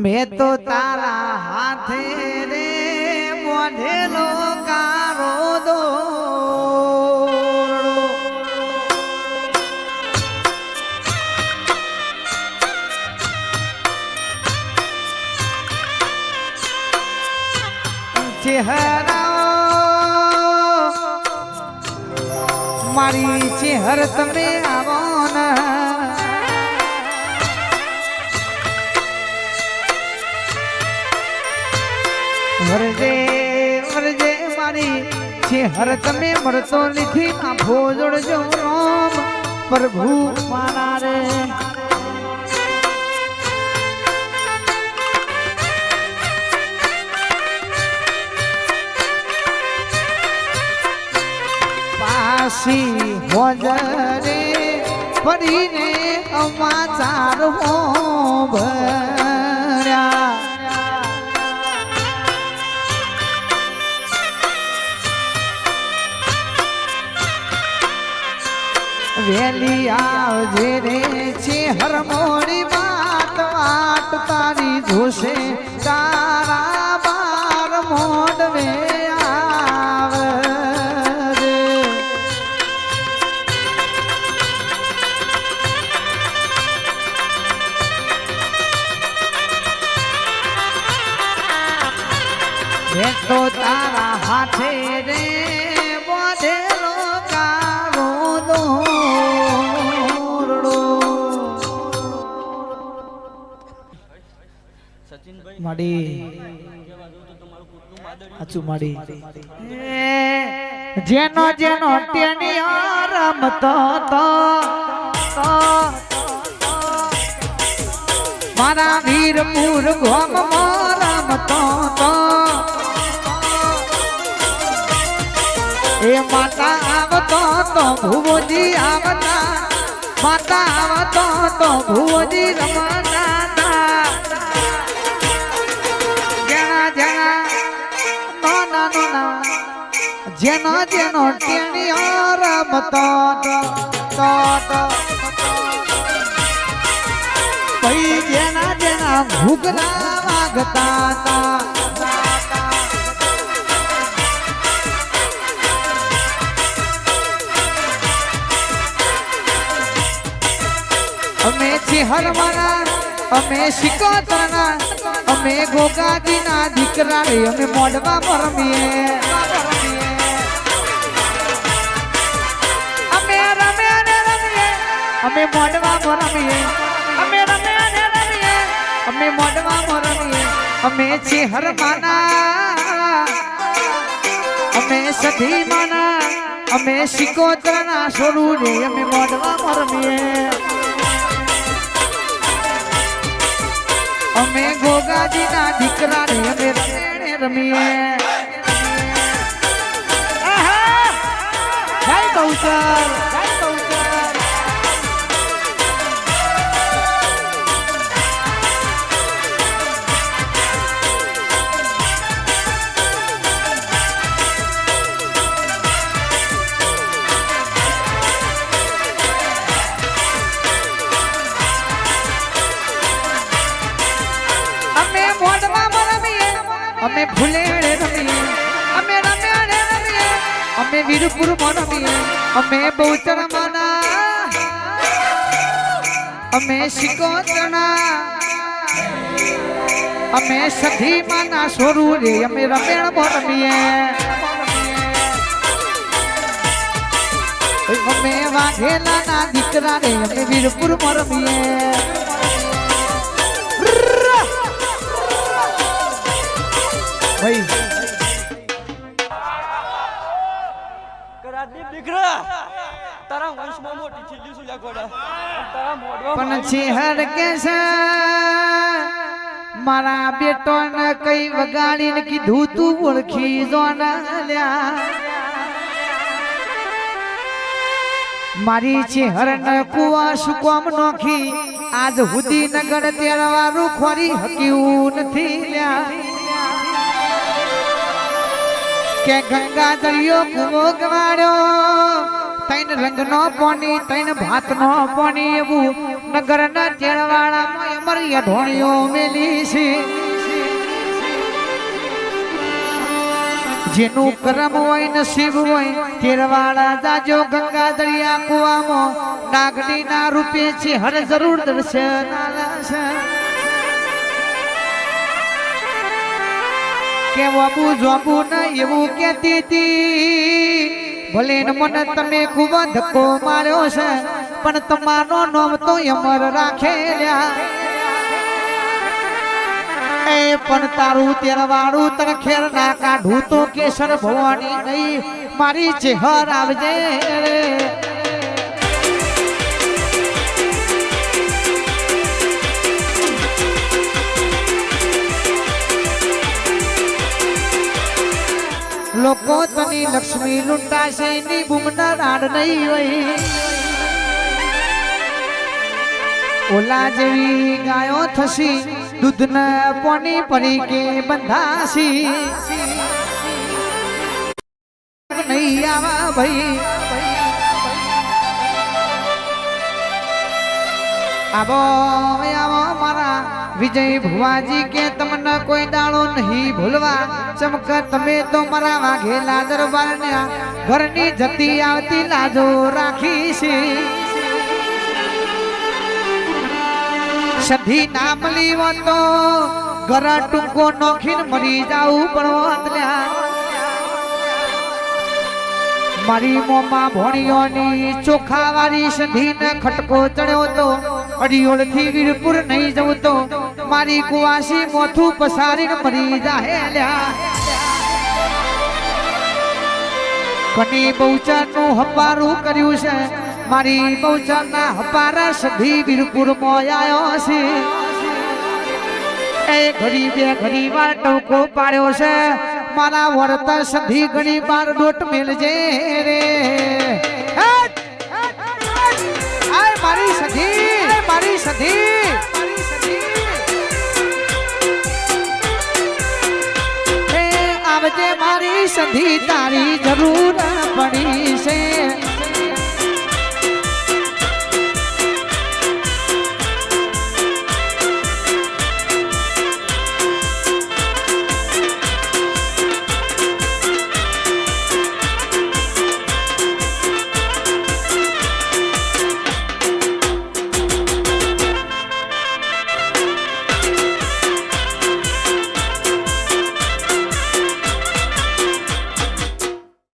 मैं तो तारा हाथे रे मोढेलो कारो दो चेहरा मारी चेहर तमे आवो ना वरजे वरजे मारी चेहर तमे मरतो लिखी ना भोजड़ जो राम प्रभु माना रे पासी होजरे परी ने अमाचार हो भर्या वेली आवजे रे छे हर मोड़ी बात वाट तारी जोशे तारा बार मोड में आवजे मैं तो तारा हाथे रे बोधेलो कारो दो माडी आचू माडी जेनो जेनो टेनी रमतो तो मारा वीरपुर घोम रमतो तो ए माता आवतो तो भुवजी आवता माता आवतो तो भुवजी रमता जेनो जेनो टेनियो रमतो तो भाई जेना जेना भूगला वागता ता अमे चिहरवाना अमे शिकोतरना अमे गोगाजी ना दीकरा रे अमे मोडवा परमीए अमे मोडवा रमीए अमे रम्या ने रमीए अमे मोडवा रमीए अमे चेहर माना अमे सधी माना अमे शिकोतरना छोरू रे अमे मोडवा रमीए अमे गोगाजी ना दीकरा रे अमे रमे रमीए आहा जय बहुचर अमे फुलेड़े रमीए अमे रम्याने रमीए अमे वीरपुर रमीए अमे बहुचर माना अमे शिकोतना अमे सधी माना छोरू रे अमे रमेण रमीए अमे वाघेला ना दीकरा रे अमे वीरपुर रमीए भाई करादीप दिखरा तारा वंश में मोटी छिल्ली सुल्या कोड़ा तारा मोडवा पण चेहर के से मारा बेटो न कई वगाड़ी न की धूतू ओळखी जोना ल्या मारी चेहर न कुआ सुकोम नोखी आज हुदी नगड़ तेरवारू खोरी हक्यू नथी ल्या के गंगा दरियो कुमो गवाड़ो तैन रंग नो पानी तैन भात नो पानी एवं नगर न चेड़वाड़ा મરિયા ઢોળીઓ મેલી છે જેનું કરમ હોય નસીબ હોય તેરવાળા જાજો ગંગા દરિયા કુવામાં નાગડી ના રૂપે છે હર જરૂર દર્શન આલાશે કે વાબુ જોબુ ન એવું કહેતી હતી ભલે ને મને તમે ખૂબ ધક્કો માર્યો છે પણ તમારો નામ તો અમર રાખેલ્યા એ પણ તારું તેરવાળું તને ખેર ના કાઢું તો કેસર ભવાની નહીં મારી ચેહર આવજે લોકો તની લક્ષ્મી લૂંટાશે ની બૂમના રાડ નહીં હોય ઓલા જેવી ગાયો થશી દૂધના પોની પરી કે બંધાશી નહીં આવા ભાઈ આવો આવો મારા વિજય ભુવાજી કે તમને કોઈ દાડો નહીં ભૂલવા ચમક તમે તો મારા વાઘેલા દરબારના ઘરની જતી આવતી લાજો રાખી છે સધી ના મળી તો ઘર ટૂંકો નોખીને મરી જાવું પડવા મારી મોમાં ભોણીઓની ચોખા વાળી સધીને ખટકો ચડ્યો તો અડિયોળ થી વીરપુર નહીં જવું તો મારી કુવાસી મોથું પસારીને મરી જાહે કની બહુચર નું હપારું કર્યું છે મારી બહુચર ના હપારા સધી વીરપુર માં આવ્યો છે એ ઘડી બે ઘડી વાર ટોકો પાડ્યો છે મારા વર્તા સધી ઘણી બાર ડોટ મેલજે રે આય મારી સધી મારી સધી આવજે મારી સધી તારી જરૂર પડી છે